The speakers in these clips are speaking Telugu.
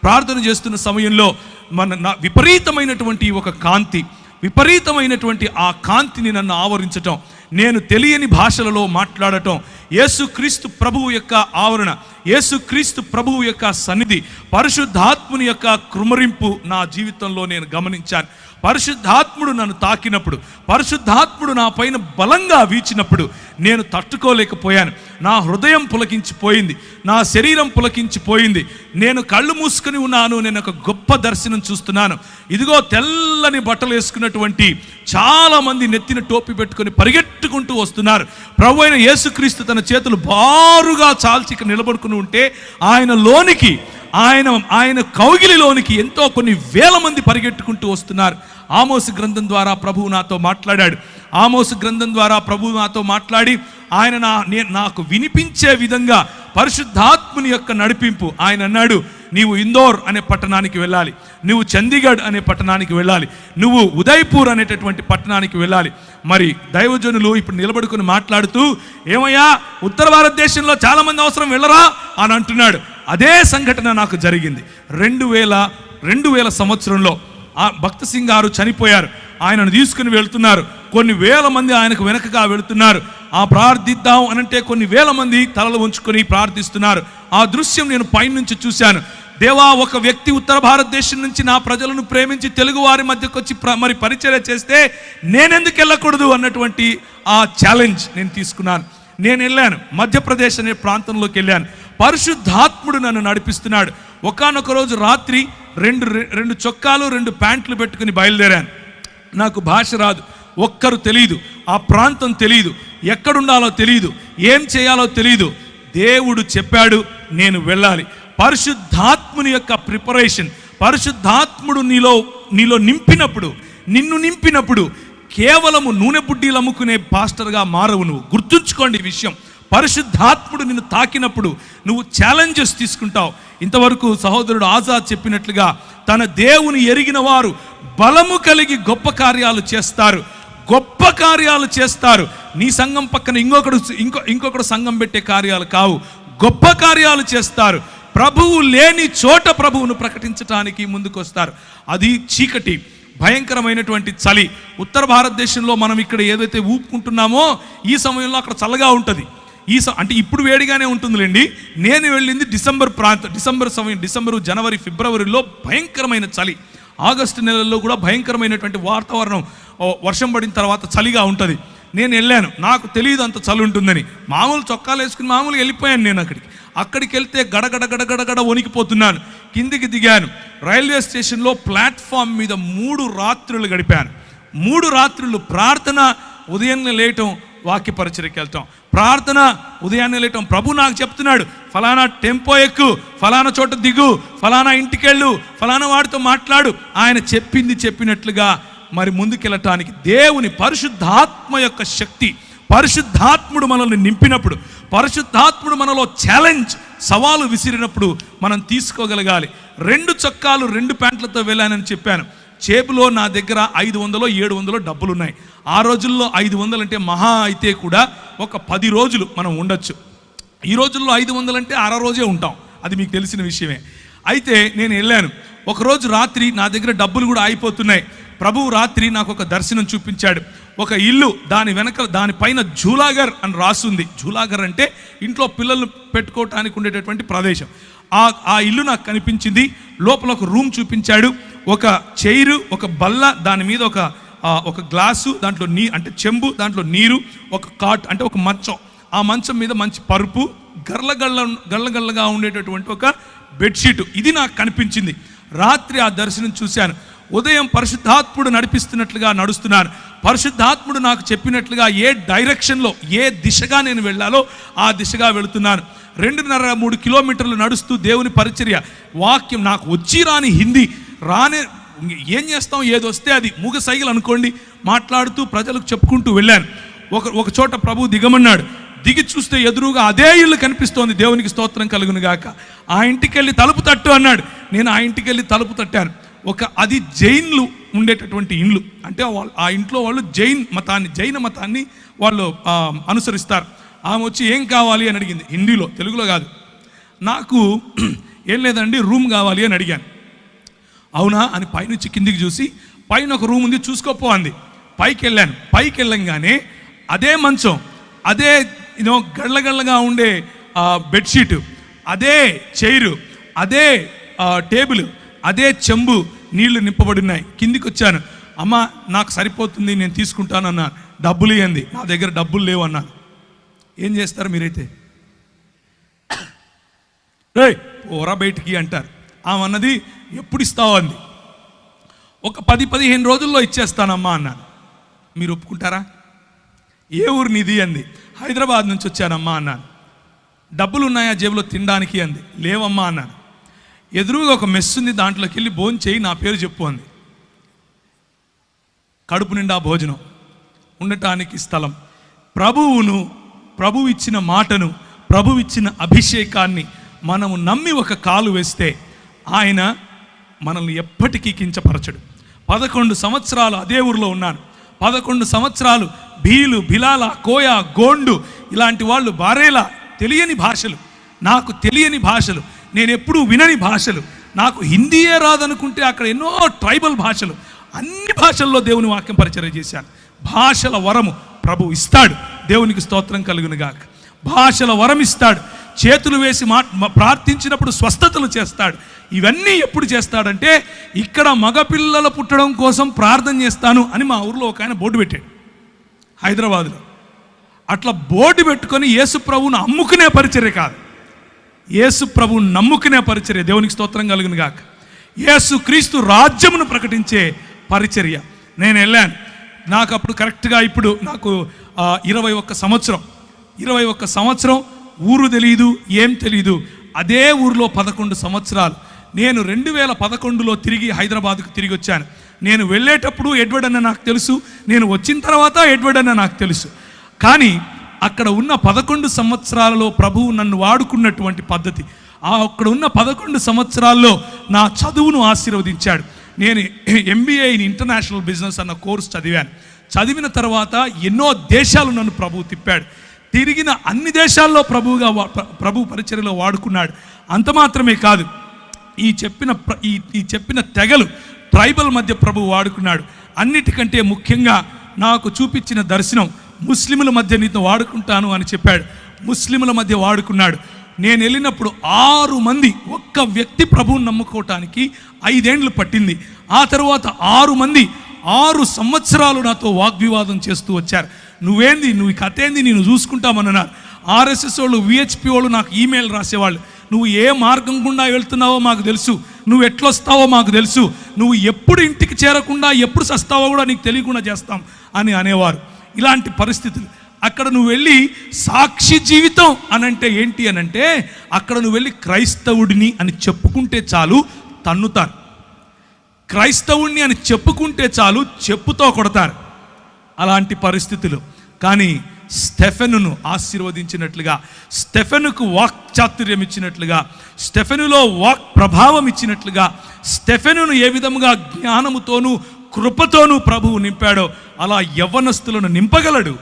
ప్రార్థన చేస్తున్న సమయంలో విపరీతమైనటువంటి ఒక కాంతి, విపరీతమైనటువంటి ఆ కాంతిని నన్ను ఆవరించటం, నేను తెలియని భాషలలో మాట్లాడటం, యేసుక్రీస్తు ప్రభువు యొక్క ఆవరణ, యేసుక్రీస్తు ప్రభువు యొక్క సన్నిధి, పరిశుద్ధాత్ముని యొక్క కృమరింపు నా జీవితంలో నేను గమనించాను. పరిశుద్ధాత్ముడు నన్ను తాకినప్పుడు, పరిశుద్ధాత్ముడు నా పైన బలంగా వీచినప్పుడు నేను తట్టుకోలేకపోయాను. నా హృదయం పులకించిపోయింది, నా శరీరం పులకించిపోయింది. నేను కళ్ళు మూసుకొని ఉన్నాను. నేను ఒక గొప్ప దర్శనం చూస్తున్నాను. ఇదిగో తెల్లని బట్టలు వేసుకున్నటువంటి చాలామంది నెత్తిన టోపీ పెట్టుకొని పరిగెట్టుకుంటూ వస్తున్నారు. ప్రభు అయిన యేసుక్రీస్తు తన చేతులు బారుగా చాల్చి నిలబడుకుని ఉంటే ఆయన కౌగిలిలోనికి ఎంతో కొన్ని వేల మంది పరిగెట్టుకుంటూ వస్తున్నారు. ఆమోసు గ్రంథం ద్వారా ప్రభువు నాతో మాట్లాడాడు. ఆమోసు గ్రంథం ద్వారా ప్రభువు నాతో మాట్లాడి ఆయన నాకు వినిపించే విధంగా పరిశుద్ధాత్ముని యొక్క నడిపింపు. ఆయన అన్నాడు, నీవు ఇందోర్ అనే పట్టణానికి వెళ్ళాలి, నువ్వు చండీగఢ్ అనే పట్టణానికి వెళ్ళాలి, నువ్వు ఉదయ్పూర్ అనేటటువంటి పట్టణానికి వెళ్ళాలి. మరి దైవజనులు ఇప్పుడు నిలబడుకుని మాట్లాడుతూ, ఏమయ్యా ఉత్తర భారతదేశంలో చాలామంది అవసరం వెళ్ళరా అని అంటున్నాడు. అదే సంఘటన నాకు జరిగింది. 2000 సంవత్సరంలో ఆ భక్త సింగ్ గారు చనిపోయారు. ఆయనను తీసుకుని వెళ్తున్నారు. కొన్ని వేల మంది ఆయనకు వెనకగా వెళుతున్నారు. ఆ ప్రార్థిద్దాం అనంటే కొన్ని వేల మంది తలలు ఉంచుకొని ప్రార్థిస్తున్నారు. ఆ దృశ్యం నేను పైనుంచి చూశాను. దేవా, ఒక వ్యక్తి ఉత్తర భారతదేశం నుంచి నా ప్రజలను ప్రేమించి తెలుగు వారి మధ్యకు వచ్చి మరి పరిచర్య చేస్తే నేనెందుకు వెళ్ళకూడదు అన్నటువంటి ఆ ఛాలెంజ్ నేను తీసుకున్నాను. నేను వెళ్ళాను, మధ్యప్రదేశ్ అనే ప్రాంతంలోకి వెళ్ళాను. పరిశుద్ధాత్ముడు నన్ను నడిపిస్తున్నాడు. ఒకానొక రోజు రాత్రి రెండు చొక్కాలు 2 ప్యాంట్లు పెట్టుకుని బయలుదేరాను. నాకు భాష రాదు, ఒక్కరు తెలియదు, ఆ ప్రాంతం తెలియదు, ఎక్కడుండాలో తెలియదు, ఏం చేయాలో తెలియదు. దేవుడు చెప్పాడు నేను వెళ్ళాలి. పరిశుద్ధాత్ముని యొక్క ప్రిపరేషన్, పరిశుద్ధాత్ముడు నీలో నిన్ను నింపినప్పుడు కేవలము నూనె బుడ్డీలు అమ్ముకునే పాస్టర్గా మారవు నువ్వు. గుర్తుంచుకోండి ఈ విషయం. పరిశుద్ధాత్ముడు నిన్ను తాకినప్పుడు నువ్వు ఛాలెంజెస్ తీసుకుంటావు. ఇంతవరకు సహోదరుడు ఆజాద్ చెప్పినట్లుగా తన దేవుని ఎరిగిన వారు బలము కలిగి గొప్ప కార్యాలు చేస్తారు, గొప్ప కార్యాలు చేస్తారు. నీ సంఘం పక్కన ఇంకొకడు సంఘం పెట్టే కార్యాలు కావు, గొప్ప కార్యాలు చేస్తారు. ప్రభువు లేని చోట ప్రభువును ప్రకటించడానికి ముందుకొస్తారు. అది చీకటి, భయంకరమైనటువంటి చలి. ఉత్తర భారతదేశంలో మనం ఇక్కడ ఏదైతే ఊపుకుంటున్నామో ఈ సమయంలో అక్కడ చల్లగా ఉంటుంది. అంటే ఇప్పుడు వేడిగానే ఉంటుందిలేండి. నేను వెళ్ళింది డిసెంబర్, జనవరి, ఫిబ్రవరిలో భయంకరమైన చలి. ఆగస్టు నెలల్లో కూడా భయంకరమైనటువంటి వాతావరణం, వర్షం పడిన తర్వాత చలిగా ఉంటుంది. నేను వెళ్ళాను, నాకు తెలియదు అంత చలి ఉంటుందని. మామూలు చొక్కాలు వేసుకుని మామూలుగా వెళ్ళిపోయాను. నేను అక్కడికి వెళ్తే గడగడ వణికిపోతున్నాను. కిందికి దిగాను. రైల్వే స్టేషన్లో ప్లాట్ఫామ్ మీద 3 రాత్రులు గడిపాను. 3 రాత్రులు ప్రార్థన, ఉదయాన్నే లేయటం, వాక్య పరిచర్యకి వెళ్తాం, ప్రార్థన, ఉదయాన్నే లేయటం. ప్రభు నాకు చెప్తున్నాడు, ఫలానా టెంపో ఎక్కు, ఫలానా చోట దిగు, ఫలానా ఇంటికి వెళ్ళు, ఫలానా వాడితో మాట్లాడు. ఆయన చెప్పినట్లుగా మరి ముందుకెళ్ళటానికి దేవుని పరిశుద్ధాత్మ యొక్క శక్తి, పరిశుద్ధాత్ముడు మనల్ని నింపినప్పుడు, పరిశుద్ధాత్ముడు మనలో సవాలు విసిరినప్పుడు మనం తీసుకోగలగాలి. 2 చొక్కాలు 2 ప్యాంట్లతో వెళ్ళానని చెప్పాను. చేపులో నా దగ్గర 500 700 డబ్బులున్నాయి. ఆ రోజుల్లో 500 అంటే మహా అయితే కూడా ఒక 10 రోజులు మనం ఉండొచ్చు. ఈ రోజుల్లో 500 అంటే 1/2 రోజే ఉంటాం. అది మీకు తెలిసిన విషయమే. అయితే నేను వెళ్ళాను. ఒకరోజు రాత్రి నా దగ్గర డబ్బులు కూడా అయిపోతున్నాయి. ప్రభువు రాత్రి నాకు ఒక దర్శనం చూపించాడు. ఒక ఇల్లు, దానిపైన జూలాగర్ అని రాసుంది. జూలాగర్ అంటే ఇంట్లో పిల్లలు పెట్టుకోవటానికి ఉండేటటువంటి ప్రదేశం. ఆ ఇల్లు నాకు కనిపించింది. లోపల ఒక రూమ్ చూపించాడు. ఒక చైరు, ఒక బల్ల, దాని మీద ఒక గ్లాసు, దాంట్లో అంటే చెంబు, దాంట్లో నీరు, ఒక కాట్ అంటే ఒక మంచం. ఆ మంచం మీద మంచి పరుపు, గళ్ళగా ఉండేటటువంటి ఒక బెడ్షీట్. ఇది నాకు కనిపించింది. రాత్రి ఆ దర్శనం చూశాను. ఉదయం పరిశుద్ధాత్ముడు నడిపిస్తున్నట్లుగా నడుస్తున్నాను. పరిశుద్ధాత్ముడు నాకు చెప్పినట్లుగా ఏ డైరెక్షన్లో, ఏ దిశగా నేను వెళ్ళాలో ఆ దిశగా వెళుతున్నాను. 2.5-3 కిలోమీటర్లు నడుస్తూ దేవుని పరిచర్య, వాక్యం. నాకు వచ్చి రాని హిందీ ఏం చేస్తాం, ఏదొస్తే అది మూగ సైగలు అనుకోండి, మాట్లాడుతూ ప్రజలకు చెప్పుకుంటూ వెళ్ళాను. ఒక చోట ప్రభు దిగమన్నాడు. దిగి చూస్తే ఎదురుగా అదే ఇల్లు కనిపిస్తోంది. దేవునికి స్తోత్రం కలుగును గాక. ఆ ఇంటికి వెళ్ళి తలుపు తట్టు అన్నాడు. నేను ఆ ఇంటికి వెళ్ళి తలుపు తట్టాను. అది జైన్లు ఉండేటటువంటి ఇండ్లు. అంటే ఆ ఇంట్లో వాళ్ళు జైన మతాన్ని వాళ్ళు అనుసరిస్తారు. ఆమె వచ్చి ఏం కావాలి అని అడిగింది, హిందీలో, తెలుగులో కాదు. నాకు ఏం లేదండి రూమ్ కావాలి అని అడిగాను. అవునా అని పైనుంచి కిందికి చూసి, పైన ఒక రూమ్ ఉంది చూసుకోపో అంది. పైకి వెళ్ళాను. పైకి వెళ్ళంగానే అదే మంచం, అదే గళ్ళగళ్ళగా ఉండే బెడ్షీటు, అదే చైరు, అదే టేబుల్, అదే చెంబు నీళ్లు నింపబడి ఉన్నాయి. కిందికి వచ్చాను. అమ్మ నాకు సరిపోతుంది, నేను తీసుకుంటాను అన్నాను. డబ్బులు ఇవ్వండి. నా దగ్గర డబ్బులు లేవు అన్నాను. ఏం చేస్తారు మీరైతే? రేయ్ పోరా బయటికి అంటారు. ఆమె అన్నది ఎప్పుడు ఇస్తావు అంది. ఒక 10-15 రోజుల్లో ఇచ్చేస్తానమ్మా అన్నాను. మీరు ఒప్పుకుంటారా? ఏ ఊరు నీది అంది. హైదరాబాద్ నుంచి వచ్చానమ్మా అన్నాను. డబ్బులు ఉన్నాయా జేబులో తినడానికి అంది. లేవమ్మా అన్నాను. ఎదురుగా ఒక మెస్ ఉంది, దాంట్లోకి వెళ్ళి భోజనం చేయి, నా పేరు చెప్పు అంది. కడుపు నిండా భోజనం, ఉండటానికి స్థలం. ప్రభువు ఇచ్చిన మాటను, ప్రభువు ఇచ్చిన అభిషేకాన్ని మనము నమ్మి ఒక కాలు వేస్తే ఆయన మనల్ని ఎప్పటికీ కించపరచడు. 11 సంవత్సరాలు అదే ఊరిలో ఉన్నాను. 11 సంవత్సరాలు భీలు, బిలాల, కోయ, గోండు ఇలాంటి వాళ్ళు, బారేలా, తెలియని భాషలు, నాకు తెలియని భాషలు, నేను ఎప్పుడూ వినని భాషలు, నాకు హిందీయే రాదనుకుంటే అక్కడ ఎన్నో ట్రైబల్ భాషలు, అన్ని భాషల్లో దేవుని వాక్యం పరిచర్య చేశాను. భాషల వరము ప్రభు ఇస్తాడు. దేవునికి స్తోత్రం కలుగునుగాక. భాషల వరం ఇస్తాడు. చేతులు వేసి ప్రార్థించినప్పుడు స్వస్థతలు చేస్తాడు. ఇవన్నీ ఎప్పుడు చేస్తాడంటే, ఇక్కడ మగపిల్లలు పుట్టడం కోసం ప్రార్థన చేస్తాను అని మా ఊర్లో ఒక ఆయన బోర్డు పెట్టాడు హైదరాబాద్లో. అట్లా బోర్డు పెట్టుకొని యేసు ప్రభువును అమ్ముకునే పరిచర్య కాదు, యేసు ప్రభువును నమ్ముకునే పరిచర్య. దేవునికి స్తోత్రం కలుగును గాక. యేసు క్రీస్తు రాజ్యమును ప్రకటించే పరిచర్య. నేను వెళ్ళాను. నాకు అప్పుడు కరెక్ట్గా ఇప్పుడు నాకు 21 సంవత్సరం, ఊరు తెలియదు, ఏం తెలియదు. అదే ఊరిలో 11 సంవత్సరాలు. నేను 2011లో తిరిగి హైదరాబాద్కు తిరిగి వచ్చాను. నేను వెళ్ళేటప్పుడు ఎడ్వర్డ్ అన్న నాకు తెలుసు, నేను వచ్చిన తర్వాత ఎడ్వర్డ్ అన్న నాకు తెలుసు. కానీ అక్కడ ఉన్న 11 సంవత్సరాలలో ప్రభువు నన్ను వాడుకున్నటువంటి పద్ధతి, అక్కడ ఉన్న 11 సంవత్సరాల్లో నా చదువును ఆశీర్వదించాడు. నేను MBA ఇన్ ఇంటర్నేషనల్ బిజినెస్ అన్న కోర్స్ చదివాను. చదివిన తర్వాత ఎన్నో దేశాలు నన్ను ప్రభువు తిప్పాడు. తిరిగిన అన్ని దేశాల్లో ప్రభు పరిచర్యలో వాడుకున్నాడు. అంత మాత్రమే కాదు, ఈ చెప్పిన తెగలు, ట్రైబల్ మధ్య ప్రభు వాడుకున్నాడు. అన్నిటికంటే ముఖ్యంగా నాకు చూపించిన దర్శనం, ముస్లిముల మధ్య నీతో వాడుకుంటాను అని చెప్పాడు. ముస్లిముల మధ్య వాడుకున్నాడు. నేను వెళ్ళినప్పుడు 6 మంది, ఒక్క వ్యక్తి ప్రభువుని నమ్ముకోవటానికి 5 ఏళ్ళు పట్టింది. ఆ తర్వాత 6 మంది 6 సంవత్సరాలు నాతో వాగ్వివాదం చేస్తూ వచ్చారు. నువ్వేంది, నువ్వు ఈ కథ ఏంది, నేను చూసుకుంటామన్నారు. RSS వాళ్ళు, VHP వాళ్ళు నాకు ఈమెయిల్ రాసేవాళ్ళు. నువ్వు ఏ మార్గం గుండా వెళ్తున్నావో మాకు తెలుసు, నువ్వు ఎట్లొస్తావో మాకు తెలుసు, నువ్వు ఎప్పుడు ఇంటికి చేరకుండా ఎప్పుడు సస్తావో కూడా నీకు తెలియకుండా చేస్తాం అని అనేవారు. ఇలాంటి పరిస్థితులు. అక్కడ నువ్వు వెళ్ళి సాక్షి జీవితం అనంటే ఏంటి అనంటే, అక్కడ నువ్వు వెళ్ళి క్రైస్తవుడిని అని చెప్పుకుంటే చాలు తన్నుతారు. క్రైస్తవుడిని అని చెప్పుకుంటే చాలు చెప్పుతో కొడతారు. అలాంటి పరిస్థితులు. కానీ స్టెఫెనును ఆశీర్వదించినట్లుగా, స్టెఫెనుకు వాక్ చాతుర్యం ఇచ్చినట్లుగా, స్టెఫెనులో వాక్ ప్రభావం ఇచ్చినట్లుగా, స్టెఫెనును ఏ విధముగా జ్ఞానముతోనూ కృపతోనూ ప్రభువు నింపాడో అలా యవ్వనస్తులను నింపగలడు.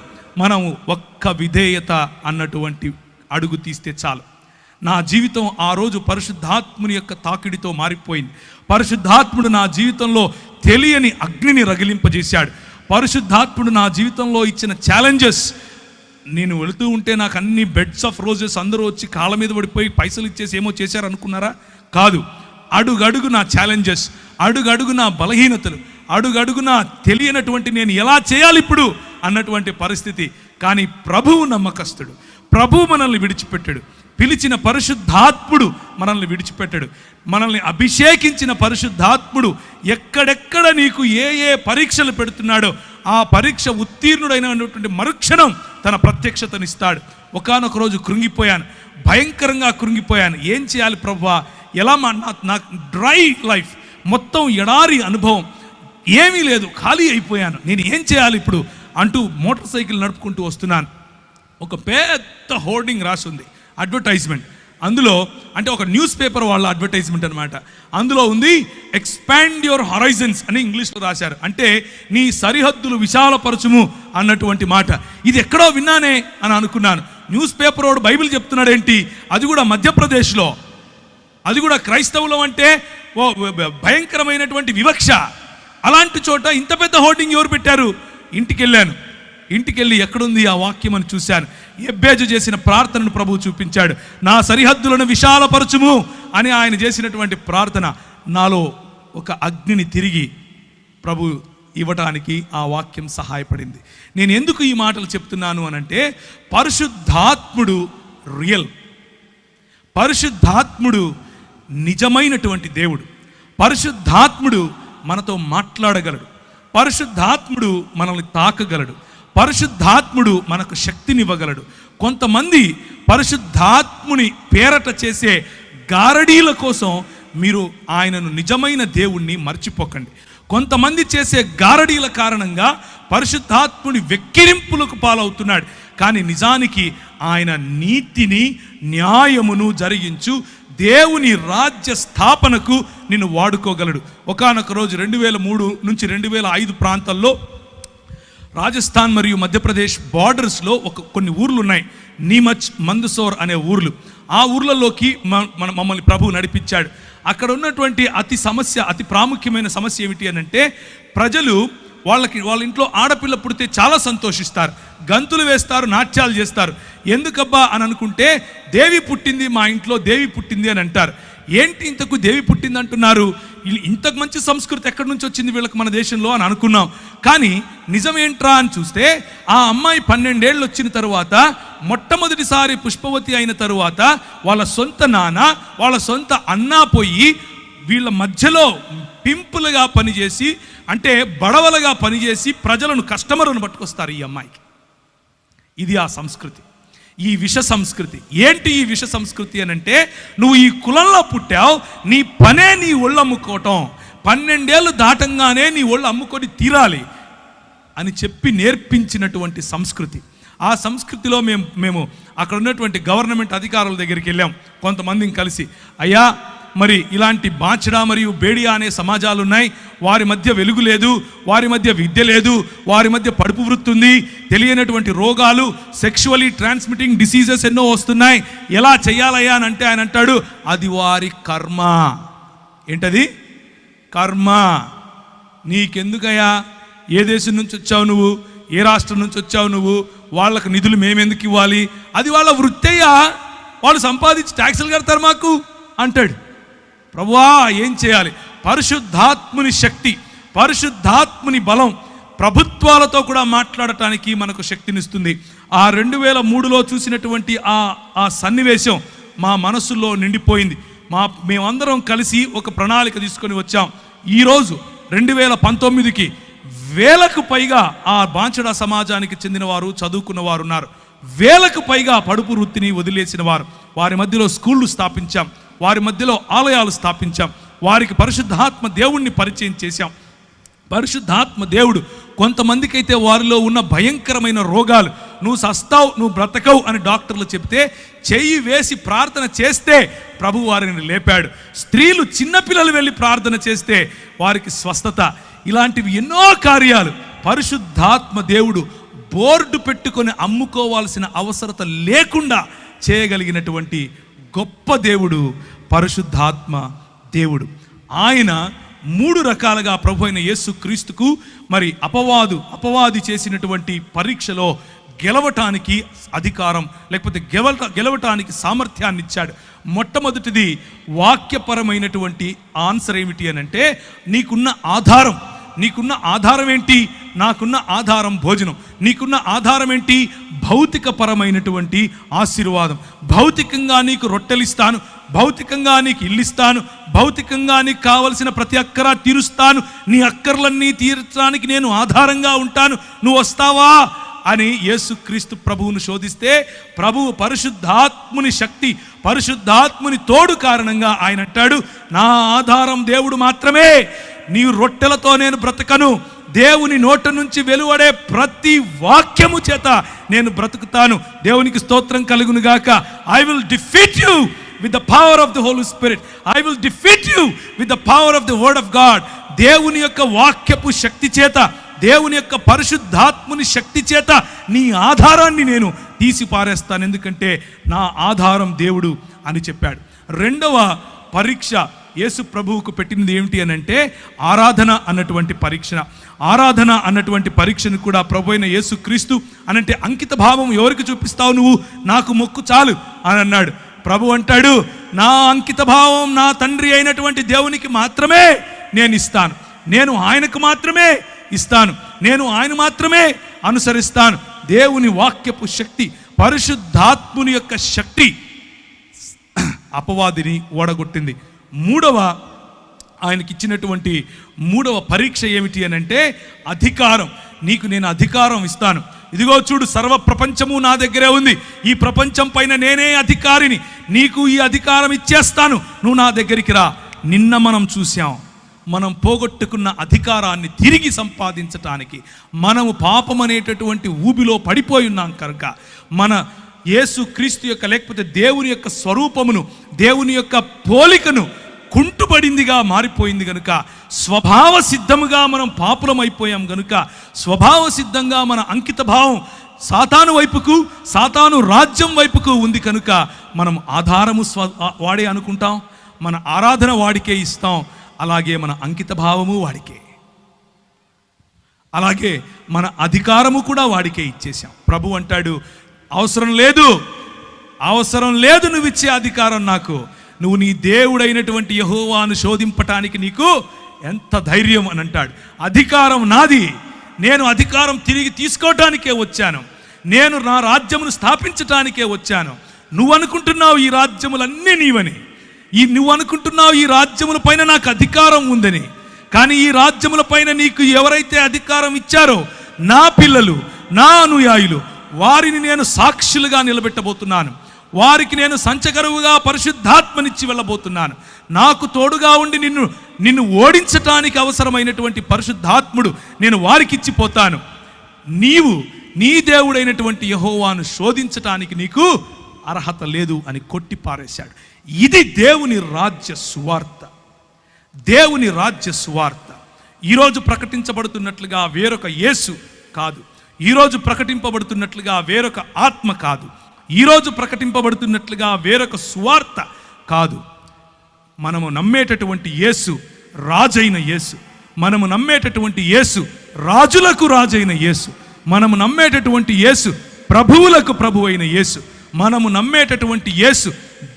మనం ఒక్క విధేయత అన్నటువంటి అడుగు తీస్తే చాలు. నా జీవితం ఆ రోజు పరిశుద్ధాత్ముని యొక్క తాకిడితో మారిపోయింది. పరిశుద్ధాత్ముడు నా జీవితంలో తెలియని అగ్నిని రగిలింపజేశాడు. పరిశుద్ధాత్ముడు నా జీవితంలో ఇచ్చిన ఛాలెంజెస్, నేను వెళుతూ ఉంటే నాకు అన్ని బెడ్స్ ఆఫ్ రోజెస్ అందరూ వచ్చి కాళ్ళ మీద పడిపోయి పైసలు ఇచ్చేసి ఏమో చేశారు అనుకున్నారా? కాదు. అడుగడుగు నా ఛాలెంజెస్, అడుగడుగు నా బలహీనతలు, అడుగడుగు నా తెలియనటువంటి నేను ఎలా చేయాలి ఇప్పుడు అన్నటువంటి పరిస్థితి. కానీ ప్రభువు నమ్మకస్తుడు. ప్రభువు మనల్ని విడిచిపెట్టాడు. పిలిచిన పరిశుద్ధాత్ముడు మనల్ని విడిచిపెట్టాడు. మనల్ని అభిషేకించిన పరిశుద్ధాత్ముడు ఎక్కడెక్కడ నీకు ఏ పరీక్షలు పెడుతున్నాడో ఆ పరీక్ష ఉత్తీర్ణుడైనటువంటి మరుక్షణం తన ప్రత్యక్షతనిస్తాడు. ఒకానొక రోజు కృంగిపోయాను, భయంకరంగా కృంగిపోయాను. ఏం చేయాలి ప్రభువా? ఎలా నాకు డ్రై లైఫ్, మొత్తం ఎడారి అనుభవం, ఏమీ లేదు, ఖాళీ అయిపోయాను. నేను ఏం చేయాలి ఇప్పుడు అంటూ మోటార్ సైకిల్ నడుపుకుంటూ వస్తున్నాను. ఒక పెద్ద హోర్డింగ్ రాసి ఉంది, అడ్వర్టైజ్మెంట్. అందులో అంటే ఒక న్యూస్ పేపర్ వాళ్ళ అడ్వర్టైజ్మెంట్ అనమాట. అందులో ఉంది ఎక్స్పాండ్ యువర్ హొరైజన్స్ అని ఇంగ్లీష్లో రాశారు. అంటే నీ సరిహద్దులు విశాలపరచుము అన్నటువంటి మాట. ఇది ఎక్కడో విన్నానే అని అనుకున్నాను. న్యూస్ పేపర్ వాడు బైబిల్ చెప్తున్నాడు ఏంటి, అది కూడా మధ్యప్రదేశ్లో. అది కూడా క్రైస్తవులం అంటే ఓ భయంకరమైనటువంటి వివక్ష. అలాంటి చోట ఇంత పెద్ద హోర్డింగ్ ఎవరు పెట్టారు? ఇంటికెళ్ళాను. ఇంటికెళ్ళి ఎక్కడుంది ఆ వాక్యం అని చూశాను. ఎబ్బేజు చేసిన ప్రార్థనను ప్రభువు చూపించాడు. నా సరిహద్దులను విశాలపరచుము అని ఆయన చేసినటువంటి ప్రార్థన నాలో ఒక అగ్నిని తిరిగి ప్రభు ఇవ్వటానికి ఆ వాక్యం సహాయపడింది. నేను ఎందుకు ఈ మాటలు చెప్తున్నాను అనంటే, పరిశుద్ధాత్ముడు రియల్, పరిశుద్ధాత్ముడు నిజమైనటువంటి దేవుడు. పరిశుద్ధాత్ముడు మనతో మాట్లాడగలడు, పరిశుద్ధాత్ముడు మనల్ని తాకగలడు, పరిశుద్ధాత్ముడు మనకు శక్తినివ్వగలడు. కొంతమంది పరిశుద్ధాత్ముని పేరట చేసే గారడీల కోసం మీరు ఆయనను నిజమైన దేవుణ్ణి మర్చిపోకండి. కొంతమంది చేసే గారడీల కారణంగా పరిశుద్ధాత్ముని వెక్కిరింపులకు పాలవుతున్నాడు. కానీ నిజానికి ఆయన నీతిని న్యాయమును జరిగించు దేవుని రాజ్య స్థాపనకు నిన్ను వాడుకోగలడు. ఒకానొక రోజు 2003 నుంచి 2005 ప్రాంతాల్లో రాజస్థాన్ మరియు మధ్యప్రదేశ్ బార్డర్స్లో కొన్ని ఊర్లు ఉన్నాయి, నీమచ్, మందసౌర్ అనే ఊర్లు. ఆ ఊర్లలోకి మమ్మల్ని ప్రభువు నడిపించాడు. అక్కడ ఉన్నటువంటి అతి ప్రాముఖ్యమైన సమస్య ఏమిటి అని అంటే, ప్రజలు వాళ్ళ ఇంట్లో ఆడపిల్ల పుడితే చాలా సంతోషిస్తారు, గంతులు వేస్తారు, నాట్యాలు చేస్తారు. ఎందుకబ్బా అని అనుకుంటే, దేవి పుట్టింది, మా ఇంట్లో దేవి పుట్టింది అని అంటారు. ఏంటి ఇంతకు దేవి పుట్టింది అంటున్నారు? ఇంతకు మంచి సంస్కృతి ఎక్కడి నుంచి వచ్చింది వీళ్ళకి మన దేశంలో అని అనుకున్నాం. కానీ నిజమేంట్రా అని చూస్తే, ఆ అమ్మాయి 12 ఏళ్ళు వచ్చిన తరువాత, మొట్టమొదటిసారి పుష్పవతి అయిన తరువాత, వాళ్ళ సొంత నాన్న, వాళ్ళ సొంత అన్న పోయి వీళ్ళ మధ్యలో పింపులుగా పనిచేసి, అంటే బడవలుగా పనిచేసి ప్రజలను, కస్టమర్లను పట్టుకొస్తారు ఈ అమ్మాయికి. ఇది ఆ సంస్కృతి, ఈ విష సంస్కృతి. ఏంటి ఈ విష సంస్కృతి అని అంటే, నువ్వు ఈ కులంలో పుట్టావు, నీ పనే నీ ఒళ్ళు అమ్ముకోవటం, 12 ఏళ్ళు దాటంగానే నీ ఒళ్ళు అమ్ముకొని తీరాలి అని చెప్పి నేర్పించినటువంటి సంస్కృతి. ఆ సంస్కృతిలో మేము అక్కడ ఉన్నటువంటి గవర్నమెంట్ అధికారుల దగ్గరికి వెళ్ళాం కొంతమందిని కలిసి. అయ్యా, మరి ఇలాంటి బాచడా మరియు బేడియా అనే సమాజాలు ఉన్నాయి, వారి మధ్య వెలుగు లేదు, వారి మధ్య విద్య లేదు, వారి మధ్య పడుపు వృత్తి ఉంది, తెలియనటువంటి రోగాలు, సెక్షువలీ ట్రాన్స్మిటింగ్ డిసీజెస్ ఎన్నో వస్తున్నాయి, ఎలా చెయ్యాలయ్యా అని అంటే ఆయన అంటాడు, అది వారి కర్మ. ఏంటది? కర్మ. నీకెందుకయ్యా? ఏ దేశం నుంచి వచ్చావు నువ్వు? ఏ రాష్ట్రం నుంచి వచ్చావు నువ్వు? వాళ్ళకు నిధులు మేమెందుకు ఇవ్వాలి? అది వాళ్ళ వృత్తయ్యా, వాళ్ళు సంపాదించి ట్యాక్సులు కడతారు మాకు అంటాడు. ప్రభువా, ఏం చేయాలి? పరిశుద్ధాత్ముని శక్తి, పరిశుద్ధాత్ముని బలం ప్రభుత్వాలతో కూడా మాట్లాడటానికి మనకు శక్తినిస్తుంది. ఆ 2003లో చూసినటువంటి ఆ సన్నివేశం మా మనసులో నిండిపోయింది. మేమందరం కలిసి ఒక ప్రణాళిక తీసుకొని వచ్చాం. ఈరోజు 2019కి వేలకు పైగా ఆ బాంచడా సమాజానికి చెందిన వారు, చదువుకున్న వారు ఉన్నారు. వేలకు పైగా పడుపు వృత్తిని వదిలేసిన వారు. వారి మధ్యలో స్కూళ్ళు స్థాపించాం, వారి మధ్యలో ఆలయాలు స్థాపించాం, వారికి పరిశుద్ధాత్మ దేవుణ్ణి పరిచయం చేశాం. పరిశుద్ధాత్మ దేవుడు కొంతమందికి అయితే వారిలో ఉన్న భయంకరమైన రోగాలు, నువ్వు సస్తావు, నువ్వు బ్రతకవు అని డాక్టర్లు చెప్తే చెయ్యి వేసి ప్రార్థన చేస్తే ప్రభు వారిని లేపాడు. స్త్రీలు, చిన్నపిల్లలు వెళ్ళి ప్రార్థన చేస్తే వారికి స్వస్థత. ఇలాంటివి ఎన్నో కార్యాలు పరిశుద్ధాత్మ దేవుడు బోర్డు పెట్టుకొని అమ్ముకోవాల్సిన అవసరత లేకుండా చేయగలిగినటువంటి గొప్ప దేవుడు పరిశుద్ధాత్మ దేవుడు. ఆయన 3 రకాలుగా ప్రభు అయిన యేసు క్రీస్తుకు మరి అపవాది చేసినటువంటి పరీక్షలో గెలవటానికి అధికారం, లేకపోతే గెలవటానికి సామర్థ్యాన్ని ఇచ్చాడు. మొట్టమొదటిది వాక్యపరమైనటువంటి ఆన్సర్ ఏమిటి అని అంటే, నీకున్న ఆధారం ఏంటి? నాకున్న ఆధారం భోజనం. నీకున్న ఆధారం ఏంటి? భౌతిక పరమైనటువంటి ఆశీర్వాదం. భౌతికంగా నీకు రొట్టెలిస్తాను, భౌతికంగా నీకు ఇల్లిస్తాను, భౌతికంగా నీకు కావలసిన ప్రతి అక్కరా తీరుస్తాను, నీ అక్కర్లన్నీ తీర్చడానికి నేను ఆధారంగా ఉంటాను, నువ్వు వస్తావా అని యేసుక్రీస్తు ప్రభువును శోధిస్తే, ప్రభువు పరిశుద్ధాత్ముని శక్తి, పరిశుద్ధాత్ముని తోడు కారణంగా ఆయన అంటాడు, నా ఆధారం దేవుడు మాత్రమే. నీ రొట్టెలతో నేను బ్రతకను, దేవుని నోట నుంచి వెలువడే ప్రతి వాక్యము చేత నేను బ్రతుకుతాను. దేవునికి స్తోత్రం కలుగును గాక. I will defeat you with the power of the Holy Spirit. I will defeat you with the power of the word of God. దేవుని యొక్క వాక్యపు శక్తి చేత, దేవుని యొక్క పరిశుద్ధాత్ముని శక్తి చేత నీ ఆధారాన్ని నేను తీసి పారేస్తాను, ఎందుకంటే నా ఆధారం దేవుడు అని చెప్పాడు. రెండవ పరీక్ష యేసు ప్రభువుకు పెట్టినది ఏమిటి అని అంటే ఆరాధన అన్నటువంటి పరీక్ష. ఆరాధన అన్నటువంటి పరీక్షను కూడా ప్రభు అయిన యేసు క్రీస్తు అనంటే అంకిత భావం ఎవరికి చూపిస్తావు నువ్వు? నాకు మొక్కు చాలు అని అన్నాడు. ప్రభు అంటాడు, నా అంకిత భావం నా తండ్రి అయినటువంటి దేవునికి మాత్రమే నేను ఇస్తాను, నేను ఆయనకు మాత్రమే ఇస్తాను, నేను ఆయన మాత్రమే అనుసరిస్తాను. దేవుని వాక్యపు శక్తి, పరిశుద్ధాత్ముని యొక్క శక్తి అపవాదిని ఓడగొట్టింది. ఆయనకిచ్చినటువంటి మూడవ పరీక్ష ఏమిటి అని అంటే అధికారం. నీకు నేను అధికారం ఇస్తాను, ఇదిగో చూడు సర్వ ప్రపంచము నా దగ్గరే ఉంది, ఈ ప్రపంచం పైన నేనే అధికారిని, నీకు ఈ అధికారం ఇచ్చేస్తాను, నువ్వు నా దగ్గరికి రా. నిన్న మనం చూసాం, మనం పోగొట్టుకున్న అధికారాన్ని తిరిగి సంపాదించటానికి మనము పాపం అనేటటువంటి ఊబిలో పడిపోయి ఉన్నాం కనుక మన యేసు క్రీస్తు యొక్క లేకపోతే దేవుని యొక్క స్వరూపమును, దేవుని యొక్క పోలికను కుంటుపడిందిగా మారిపోయింది కనుక, స్వభావ సిద్ధముగా మనం పాపులమైపోయాం కనుక, స్వభావ సిద్ధంగా మన అంకిత భావం సాతాను వైపుకు, సాతాను రాజ్యం వైపుకు ఉంది కనుక మనం ఆధారము వాడే అనుకుంటాం, మన ఆరాధన వాడికే ఇస్తాం, అలాగే మన అంకిత భావము వాడికే, అలాగే మన అధికారము కూడా వాడికే ఇచ్చేసాం. ప్రభు అంటాడు, అవసరం లేదు నువ్వు ఇచ్చే అధికారం నాకు, నువ్వు నీ దేవుడైనటువంటి యెహోవాను శోధింపటానికి నీకు ఎంత ధైర్యం అని అంటాడు. అధికారం నాది, నేను అధికారం తిరిగి తీసుకోవటానికే వచ్చాను, నేను నా రాజ్యమును స్థాపించటానికే వచ్చాను. నువ్వు అనుకుంటున్నావు ఈ రాజ్యములన్నీ నీవని, నువ్వు అనుకుంటున్నావు ఈ రాజ్యముల పైన నాకు అధికారం ఉందని, కానీ ఈ రాజ్యముల పైన నీకు ఎవరైతే అధికారం ఇచ్చారో నా పిల్లలు, నా అనుయాయులు, వారిని నేను సాక్షులుగా నిలబెట్టబోతున్నాను, వారికి నేను సంచకరువుగా పరిశుద్ధాత్మనిచ్చి వెళ్ళబోతున్నాను. నాకు తోడుగా ఉండి నిన్ను ఓడించటానికి అవసరమైనటువంటి పరిశుద్ధాత్ముడు నేను వారికి ఇచ్చిపోతాను. నీవు నీ దేవుడైనటువంటి యెహోవాను శోధించటానికి నీకు అర్హత లేదు అని కొట్టి పారేశాడు. ఇది దేవుని రాజ్య సువార్త. దేవుని రాజ్య సువార్త ఈరోజు ప్రకటించబడుతున్నట్లుగా వేరొక యేసు కాదు, ఈరోజు ప్రకటింపబడుతున్నట్లుగా వేరొక ఆత్మ కాదు, ఈరోజు ప్రకటింపబడుతున్నట్లుగా వేరొక సువార్త కాదు. మనము నమ్మేటటువంటి యేసు రాజైన యేసు, మనము నమ్మేటటువంటి యేసు రాజులకు రాజైన యేసు, మనము నమ్మేటటువంటి యేసు ప్రభువులకు ప్రభు అయిన యేసు, మనము నమ్మేటటువంటి యేసు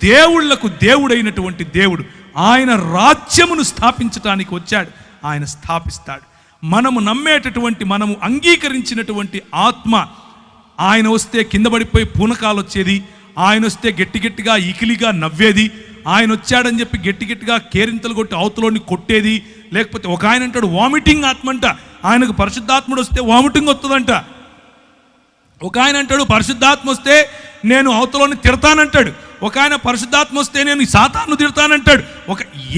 దేవుళ్లకు దేవుడైనటువంటి దేవుడు. ఆయన రాజ్యమును స్థాపించటానికి వచ్చాడు, ఆయన స్థాపిస్తాడు. మనము నమ్మేటటువంటి, మనము అంగీకరించినటువంటి ఆత్మ, ఆయన వస్తే కింద పడిపోయి పూనకాలు వచ్చేది, ఆయన వస్తే గట్టిగా ఇకిలిగా నవ్వేది, ఆయన వచ్చాడని చెప్పి గట్టిగా కేరింతలు కొట్టి అవతలోని కొట్టేది, లేకపోతే ఒక ఆయన అంటాడు వామిటింగ్ ఆత్మ అంట, ఆయనకు పరిశుద్ధాత్ముడు వస్తే వామిటింగ్ వస్తుందంట. ఒక ఆయన అంటాడు పరిశుద్ధాత్మ వస్తే నేను అవతలోని తిడతానంటాడు, ఒక ఆయన పరిశుద్ధాత్మ వస్తే నేను సాతాను తిడతానంటాడు.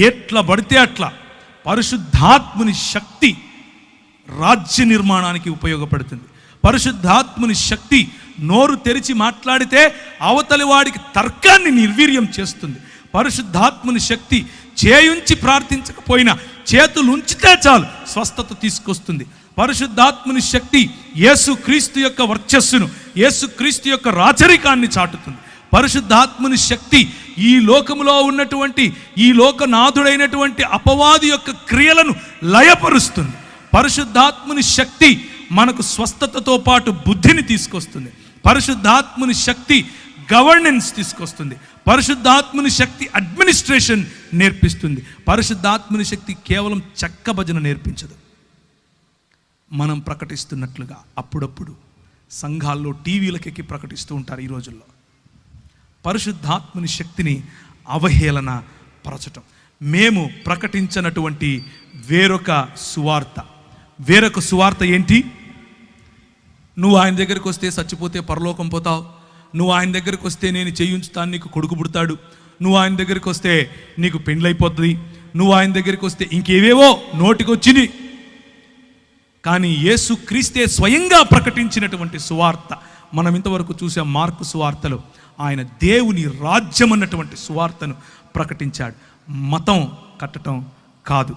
ఎట్లా పడితే అట్లా. పరిశుద్ధాత్ముని శక్తి రాజ్య నిర్మాణానికి ఉపయోగపడుతుంది. పరిశుద్ధాత్ముని శక్తి నోరు తెరిచి మాట్లాడితే అవతలి వాడికి తర్కాన్ని నిర్వీర్యం చేస్తుంది. పరిశుద్ధాత్ముని శక్తి చేయుంచి ప్రార్థించకపోయినా చేతులు ఉంచితే చాలు స్వస్థత తీసుకొస్తుంది. పరిశుద్ధాత్ముని శక్తి యేసుక్రీస్తు యొక్క వర్చస్సును, యేసుక్రీస్తు యొక్క రాచరికాన్ని చాటుతుంది. పరిశుద్ధాత్ముని శక్తి ఈ లోకములో ఉన్నటువంటి, ఈ లోకనాథుడైనటువంటి అపవాది యొక్క క్రియలను లయపరుస్తుంది. పరిశుద్ధాత్ముని శక్తి మనకు స్వస్థతతో పాటు బుద్ధిని తీసుకొస్తుంది. పరిశుద్ధాత్ముని శక్తి గవర్నెన్స్ తీసుకొస్తుంది. పరిశుద్ధాత్ముని శక్తి అడ్మినిస్ట్రేషన్ నేర్పిస్తుంది. పరిశుద్ధాత్ముని శక్తి కేవలం చెక్క భజన నేర్పించదు. మనం ప్రకటిస్తున్నట్లుగా అప్పుడప్పుడు సంఘాల్లో టీవీలకెక్కి ప్రకటిస్తూ ఉంటారు ఈ రోజుల్లో. పరిశుద్ధాత్ముని శక్తిని అవహేళన పరచటం. మేము ప్రకటించినటువంటి వేరొక సువార్త ఏంటి? నువ్వు ఆయన దగ్గరికి వస్తే చచ్చిపోతే పరలోకం పోతావు, నువ్వు ఆయన దగ్గరికి వస్తే నేను చేయించుతాను, నీకు కొడుకు పుడతాడు, నువ్వు ఆయన దగ్గరికి వస్తే నీకు పెండ్లైపోతుంది, నువ్వు ఆయన దగ్గరికి వస్తే ఇంకేవేవో నోటికొచ్చింది. కానీ యేసు క్రీస్తే స్వయంగా ప్రకటించినటువంటి సువార్త మనం ఇంతవరకు చూసాం. మార్కు సువార్తలో ఆయన దేవుని రాజ్యం అన్నటువంటి సువార్తను ప్రకటించాడు. మతం కట్టడం కాదు.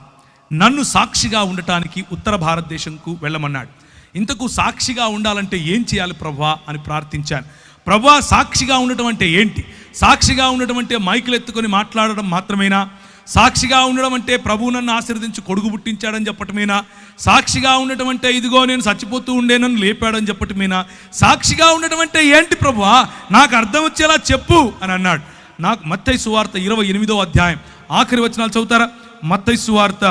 నన్ను సాక్షిగా ఉండటానికి ఉత్తర భారతదేశంకు వెళ్ళమన్నాడు. ఇంతకు సాక్షిగా ఉండాలంటే ఏం చేయాలి ప్రభువా అని ప్రార్థించాను. ప్రభువా, సాక్షిగా ఉండటం అంటే ఏంటి? సాక్షిగా ఉండటం అంటే మైకులు ఎత్తుకొని మాట్లాడడం మాత్రమేనా? సాక్షిగా ఉండడం అంటే ప్రభువు నన్ను ఆశీర్వదించి కొడుకు పుట్టించాడని చెప్పటమేనా? సాక్షిగా ఉండటం అంటే ఇదిగో నేను చచ్చిపోతూ ఉండేనని లేపాడని చెప్పటమేనా? సాక్షిగా ఉండటం అంటే ఏంటి ప్రభువా, నాకు అర్థం వచ్చేలా చెప్పు అని అన్నాడు. నాకు మత్తయి సువార్త 28వ అధ్యాయం ఆఖరి వచనాలు చదువుతారా? మత్తయి సువార్త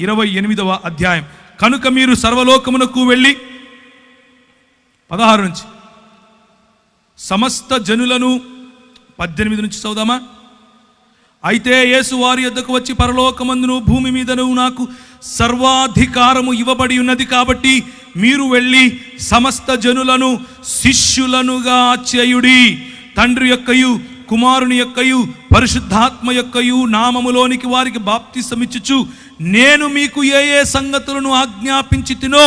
28వ అధ్యాయం. కనుక మీరు సర్వలోకమునకు వెళ్ళి 16 నుంచి సమస్త జనులను 18 నుంచి చదువుదామా? అయితే యేసు వారి యొద్దకు వచ్చి, పరలోకమందును భూమి మీదను నాకు సర్వాధికారము ఇవ్వబడి ఉన్నది కాబట్టి మీరు వెళ్ళి సమస్త జనులను శిష్యులనుగా చేయుడి. తండ్రి యొక్కయు కుమారుని యొక్కయు పరిశుద్ధాత్మ యొక్కయు నామములోనికి వారికి బాప్తిసమిచ్చుచు నేను మీకు ఏ ఏ సంగతులను ఆజ్ఞాపించితినో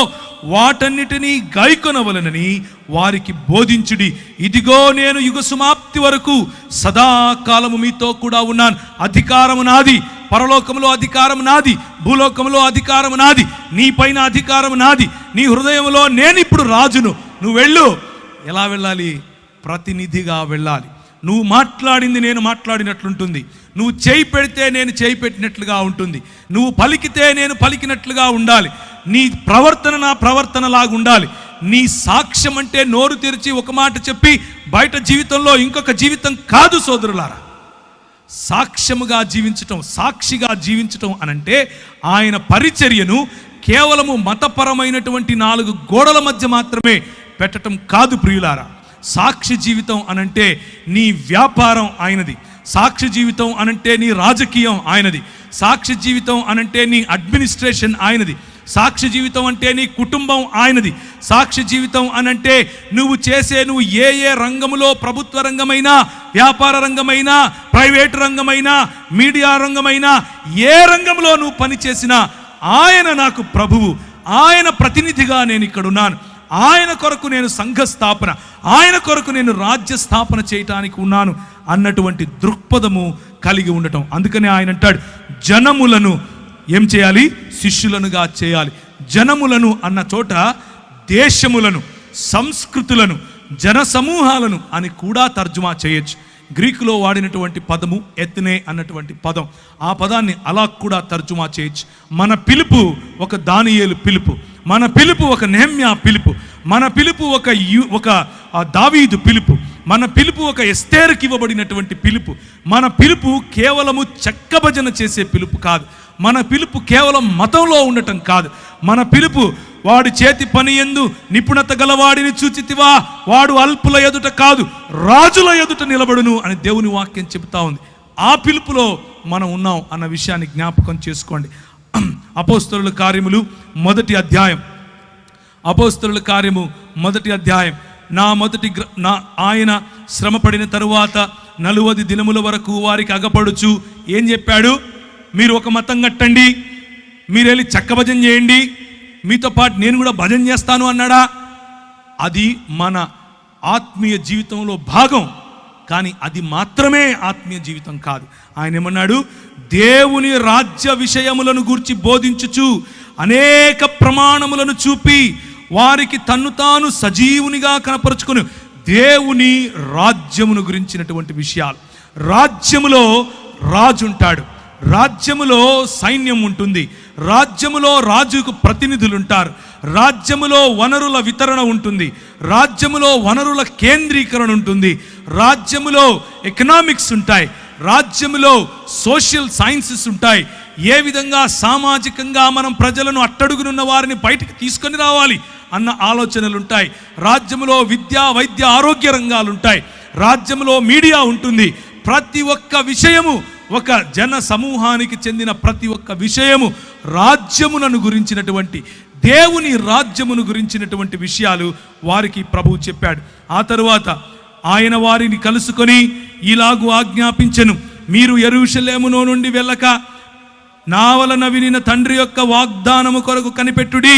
వాటన్నిటినీ గైకొనవలనని వారికి బోధించుడి. ఇదిగో నేను యుగ సమాప్తి వరకు సదాకాలము మీతో కూడా ఉన్నాను. అధికారము నాది, పరలోకములో అధికారం నాది, భూలోకములో అధికారం నాది, నీ పైన అధికారం నాది, నీ హృదయంలో నేను ఇప్పుడు రాజును. నువ్వు వెళ్ళు. ఎలా వెళ్ళాలి? ప్రతినిధిగా వెళ్ళాలి. నువ్వు మాట్లాడింది నేను మాట్లాడినట్లుంటుంది, నువ్వు చేయి పెడితే నేను చేయి పెట్టినట్లుగా ఉంటుంది, నువ్వు పలికితే నేను పలికినట్లుగా ఉండాలి, నీ ప్రవర్తన నా ప్రవర్తనలాగా ఉండాలి. నీ సాక్ష్యం అంటే నోరు తెరిచి ఒక మాట చెప్పి బయట జీవితంలో ఇంకొక జీవితం కాదు సోదరులారా. సాక్ష్యముగా జీవించటం, సాక్షిగా జీవించటం అనంటే ఆయన పరిచర్యను కేవలము మతపరమైనటువంటి 4 గోడల మధ్య మాత్రమే పెట్టడం కాదు ప్రియులారా. సాక్షి జీవితం అనంటే నీ వ్యాపారం ఆయనది, సాక్షి జీవితం అనంటే నీ రాజకీయం ఆయనది, సాక్షి జీవితం అనంటే నీ అడ్మినిస్ట్రేషన్ ఆయనది, సాక్షి జీవితం అంటే నీ కుటుంబం ఆయనది, సాక్షి జీవితం అనంటే నువ్వు ఏ ఏ రంగములో, ప్రభుత్వ రంగమైనా, వ్యాపార రంగమైనా, ప్రైవేటు రంగమైనా, మీడియా రంగమైనా, ఏ రంగంలో నువ్వు పనిచేసినా ఆయన నాకు ప్రభువు, ఆయన ప్రతినిధిగా నేను ఇక్కడున్నాను, ఆయన కొరకు నేను సంఘ స్థాపన, ఆయన కొరకు నేను రాజ్య స్థాపన చేయటానికి ఉన్నాను అన్నటువంటి దృక్పథము కలిగి ఉండటం. అందుకనే ఆయన అంటాడు, జనములను ఏం చేయాలి? శిష్యులనుగా చేయాలి. జనములను అన్న చోట దేశములను, సంస్కృతులను, జన సమూహాలను అని కూడా తర్జుమా చేయొచ్చు. గ్రీకులో వాడినటువంటి పదము ఎత్నే అన్నటువంటి పదం, ఆ పదాన్ని అలా కూడా తర్జుమా చేయొచ్చు. మన పిలుపు ఒక దానియేలు పిలుపు, మన పిలుపు ఒక నెహెమ్యా పిలుపు, మన పిలుపు ఒక దావీదు పిలుపు, మన పిలుపు ఒక ఎస్తేరుకి ఇవ్వబడినటువంటి పిలుపు. మన పిలుపు కేవలము చెక్కభజన చేసే పిలుపు కాదు, మన పిలుపు కేవలం మతంలో ఉండటం కాదు. మన పిలుపు వాడి చేతి పని యందు నిపుణత గలవాడిని చూచితివా, వాడు అల్పుల ఎదుట కాదు రాజుల ఎదుట నిలబడును అని దేవుని వాక్యం చెబుతా ఉంది. ఆ పిలుపులో మనం ఉన్నాం అన్న విషయాన్ని జ్ఞాపకం చేసుకోండి. అపోస్తలుల కార్యములు 1వ అధ్యాయం, అపోస్తలుల కార్యము 1వ అధ్యాయం. ఆయన శ్రమపడిన తరువాత 40 దినముల వరకు వారికి అగపడుచు ఏం చెప్పాడు? మీరు ఒక మతం కట్టండి, మీరు వెళ్ళి చక్క భజన చేయండి, మీతో పాటు నేను కూడా భజన చేస్తాను అన్నాడా? అది మన ఆత్మీయ జీవితంలో భాగం, కానీ అది మాత్రమే ఆత్మీయ జీవితం కాదు. ఆయన ఏమన్నాడు? దేవుని రాజ్య విషయములను గూర్చి బోధించుచు అనేక ప్రమాణములను చూపి వారికి తన్ను తాను సజీవునిగా కనపరుచుకుని దేవుని రాజ్యమును గురించినటువంటి విషయాలు. రాజ్యములో రాజు ఉంటాడు, రాజ్యములో సైన్యం ఉంటుంది, రాజ్యములో రాజుకు ప్రతినిధులు ఉంటారు, రాజ్యములో వనరుల వితరణ ఉంటుంది, రాజ్యములో వనరుల కేంద్రీకరణ ఉంటుంది, రాజ్యములో ఎకనామిక్స్ ఉంటాయి, రాజ్యములో సోషల్ సైన్సెస్ ఉంటాయి. ఏ విధంగా సామాజికంగా మనం ప్రజలను అట్టడుగునున్న వారిని బయటికి తీసుకొని రావాలి అన్న ఆలోచనలు ఉంటాయి. రాజ్యములో విద్యా, వైద్య, ఆరోగ్య రంగాలు ఉంటాయి, రాజ్యములో మీడియా ఉంటుంది. ప్రతి ఒక్క విషయము, ఒక జన సమూహానికి చెందిన ప్రతి ఒక్క విషయము రాజ్యములను గురించినటువంటి, దేవుని రాజ్యమును గురించినటువంటి విషయాలు వారికి ప్రభువు చెప్పాడు. ఆ తరువాత ఆయన వారిని కలుసుకొని ఇలాగు ఆజ్ఞాపించెను, మీరు యెరూషలేములో నుండి వెళ్ళక నా వలన వినిన తండ్రి యొక్క వాగ్దానము కొరకు కనిపెట్టుడి.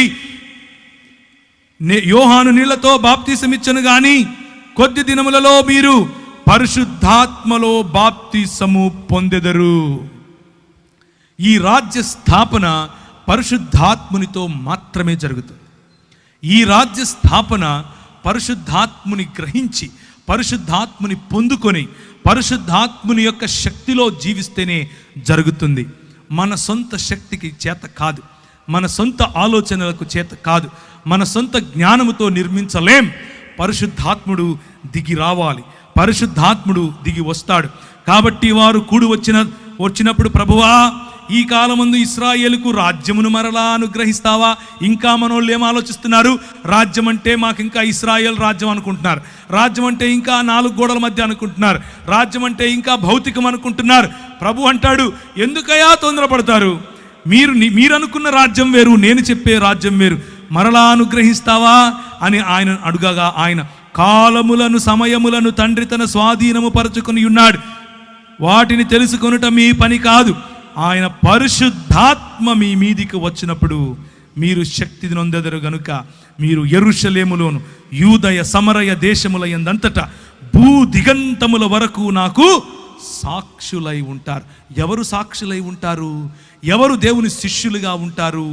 యోహాను నీళ్లతో బాప్తిసమిచ్చను గాని కొద్ది దినములలో మీరు పరిశుద్ధాత్మలో బాప్తిసము పొందెదరు. ఈ రాజ్య స్థాపన పరిశుద్ధాత్మునితో మాత్రమే జరుగుతుంది. ఈ రాజ్య స్థాపన పరిశుద్ధాత్ముని గ్రహించి, పరిశుద్ధాత్ముని పొందుకొని పరిశుద్ధాత్ముని యొక్క శక్తిలో జీవిస్తేనే జరుగుతుంది. మన సొంత శక్తికి చేత కాదు, మన సొంత ఆలోచనలకు చేత కాదు, మన సొంత జ్ఞానముతో నిర్మించలేం. పరిశుద్ధాత్ముడు దిగి రావాలి, పరిశుద్ధాత్ముడు దిగి వస్తాడు. కాబట్టి వారు కూడి వచ్చినప్పుడు, ప్రభువా, ఈ కాలమందు ఇశ్రాయేలుకు రాజ్యమును మరలా అనుగ్రహిస్తావా? ఇంకా మనోళ్ళు ఏం ఆలోచిస్తున్నారు? రాజ్యం అంటే మాకు ఇంకా ఇశ్రాయేల్ రాజ్యం అనుకుంటున్నారు, రాజ్యం అంటే ఇంకా 4 గోడల మధ్య అనుకుంటున్నారు, రాజ్యం అంటే ఇంకా భౌతికం అనుకుంటున్నారు. ప్రభు అంటాడు, ఎందుకయ్యా తొందరపడతారు? మీరు అనుకున్న రాజ్యం వేరు, నేను చెప్పే రాజ్యం వేరు. మరలా అనుగ్రహిస్తావా అని ఆయన అడుగగా, ఆయన కాలములను సమయములను తండ్రి తన స్వాధీనము పరచుకొని ఉన్నాడు, వాటిని తెలుసుకొనుట మీ పని కాదు. ఆయన పరిశుద్ధాత్మ మీ మీదికి వచ్చినప్పుడు మీరు శక్తి నొందెదరు గనుక మీరు యెరూషలేములోను యూదయ సమరయ దేశముల యందంతటా భూ దిగంతముల వరకు నాకు సాక్షులై ఉంటారు. ఎవరు సాక్షులై ఉంటారు? ఎవరు దేవుని శిష్యులుగా ఉంటారు?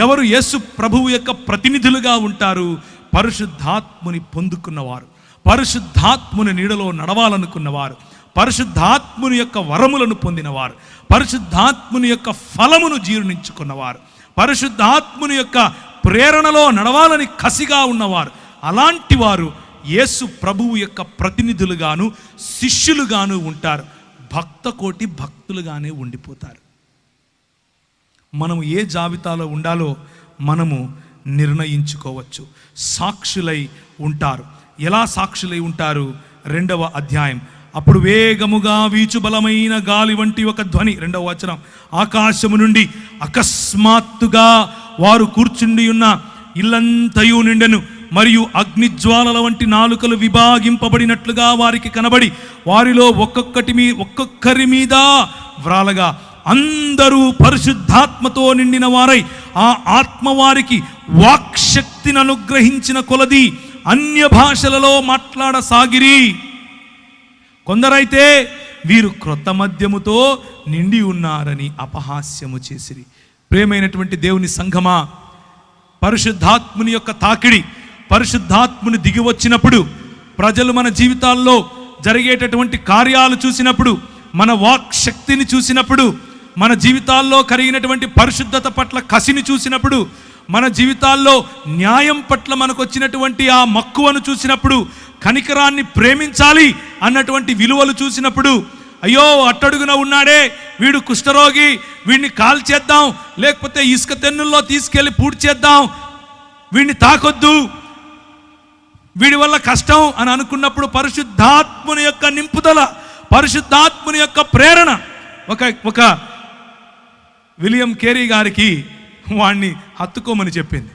ఎవరు యేసు ప్రభువు యొక్క ప్రతినిధులుగా ఉంటారు? పరిశుద్ధాత్ముని పొందుకున్నవారు, పరిశుద్ధాత్ముని నీడలో నడవాలనుకున్నవారు, పరిశుద్ధాత్ముని యొక్క వరములను పొందినవారు, పరిశుద్ధాత్ముని యొక్క ఫలమును జీర్ణించుకున్నవారు, పరిశుద్ధాత్ముని యొక్క ప్రేరణలో నడవాలని కసిగా ఉన్నవారు. అలాంటి వారు యేసు ప్రభువు యొక్క ప్రతినిధులుగాను శిష్యులుగాను ఉంటారు. భక్త కోటి భక్తులుగానే ఉండిపోతారు. మనము ఏ జాబితాలో ఉండాలో మనము నిర్ణయించుకోవచ్చు. సాక్షులై ఉంటారు. ఎలా సాక్షులై ఉంటారు? 2వ అధ్యాయం. అప్పుడు వేగముగా వీచు బలమైన గాలి వంటి ఒక ధ్వని, 2వ వచనం, ఆకాశము నుండి అకస్మాత్తుగా వారు కూర్చుండి ఉన్న ఇల్లంతయు నిండెను. మరియు అగ్నిజ్వాలల వంటి నాలుకలు విభాగింపబడినట్లుగా వారికి కనబడి వారిలో ఒక్కొక్కరి మీద వ్రాలగా అందరూ పరిశుద్ధాత్మతో నిండిన వారై ఆ ఆత్మ వారికి వాక్శక్తిని అనుగ్రహించిన కొలది అన్య భాషలలో మాట్లాడసాగిరి. కొందరైతే వీరు క్రొత్త మద్యముతో నిండి ఉన్నారని అపహాస్యము చేసిరి. ప్రియమైనటువంటి దేవుని సంఘమా, పరిశుద్ధాత్ముని యొక్క తాకిడి, పరిశుద్ధాత్ముని దిగి వచ్చినప్పుడు, ప్రజలు మన జీవితాల్లో జరిగేటటువంటి కార్యాలు చూసినప్పుడు, మన వాక్ శక్తిని చూసినప్పుడు, మన జీవితాల్లో కలిగినటువంటి పరిశుద్ధత పట్ల కసిని చూసినప్పుడు, మన జీవితాల్లో న్యాయం పట్ల మనకు వచ్చినటువంటి ఆ మక్కువను చూసినప్పుడు, కనికరాన్ని ప్రేమించాలి అన్నటువంటి విలువలు చూసినప్పుడు, అయ్యో అట్టడుగున ఉన్నాడే వీడు కుష్ఠరోగి, వీడిని కాల్చేద్దాం, లేకపోతే ఇసుక తెన్నుల్లో తీసుకెళ్ళి పూడ్చేద్దాం, వీడిని తాకొద్దు, వీడి వల్ల కష్టం అని అనుకున్నప్పుడు పరిశుద్ధాత్ముని యొక్క నింపుదల, పరిశుద్ధాత్ముని యొక్క ప్రేరణ. ఒక విలియం కేరీ గారికి వాడిని హత్తుకోమని చెప్పింది,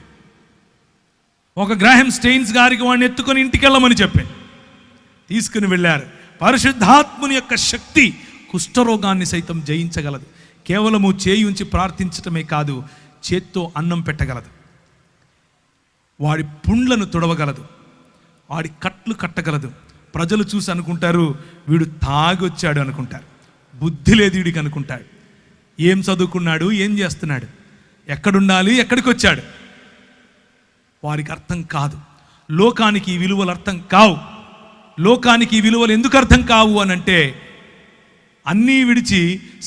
ఒక గ్రాహం స్టెయిన్స్ గారికి వాడిని ఎత్తుకొని ఇంటికి వెళ్ళమని చెప్పింది. తీసుకుని వెళ్ళారు. పరిశుద్ధాత్ముని యొక్క శక్తి కుష్ఠరోగాన్ని సైతం జయించగలదు. కేవలము చేయి ఉంచి ప్రార్థించటమే కాదు, చేత్తో అన్నం పెట్టగలదు, వాడి పుండ్లను తుడవగలదు, వాడి కట్లు కట్టగలదు. ప్రజలు చూసి అనుకుంటారు వీడు తాగొచ్చాడు అనుకుంటారు, బుద్ధి లేదు వీడికి అనుకుంటాడు. ఏం చదువుకున్నాడు, ఏం చేస్తున్నాడు, ఎక్కడుండాలి, ఎక్కడికి వచ్చాడు, వారికి అర్థం కాదు. లోకానికి ఈ విలువలు అర్థం కావు. లోకానికి ఈ విలువలు ఎందుకు అర్థం కావు అనంటే, అన్నీ విడిచి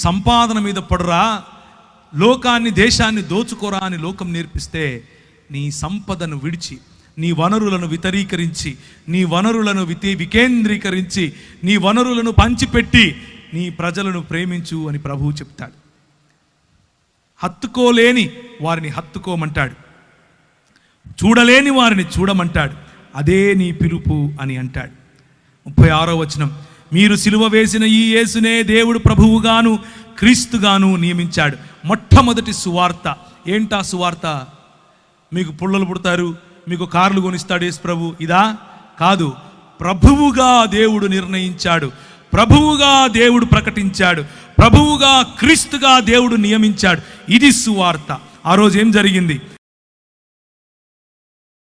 సంపాదన మీద పడురా, లోకాన్ని దేశాన్ని దోచుకోరా అని లోకం నేర్పిస్తే, నీ సంపదను విడిచి, నీ వనరులను వితరీకరించి, నీ వనరులను వికేంద్రీకరించి, నీ వనరులను పంచిపెట్టి నీ ప్రజలను ప్రేమించు అని ప్రభువు చెప్తాడు. హత్తుకోలేని వారిని హత్తుకోమంటాడు, చూడలేని వారిని చూడమంటాడు. అదే నీ పిలుపు అని అంటాడు. 36వ వచనం, మీరు సిలువ వేసిన ఈ యేసునే దేవుడు ప్రభువుగాను క్రీస్తుగాను నియమించాడు. మొట్టమొదటి సువార్త ఏంటా సువార్త? మీకు పుల్లలు పుడతారు, మీకు కార్లు కొనిస్తాడు యేసు ప్రభు, ఇదా? కాదు. ప్రభువుగా దేవుడు నిర్ణయించాడు, ప్రభువుగా దేవుడు ప్రకటించాడు, ప్రభువుగా క్రీస్తుగా దేవుడు నియమించాడు. ఇది సువార్త. ఆ రోజు ఏం జరిగింది?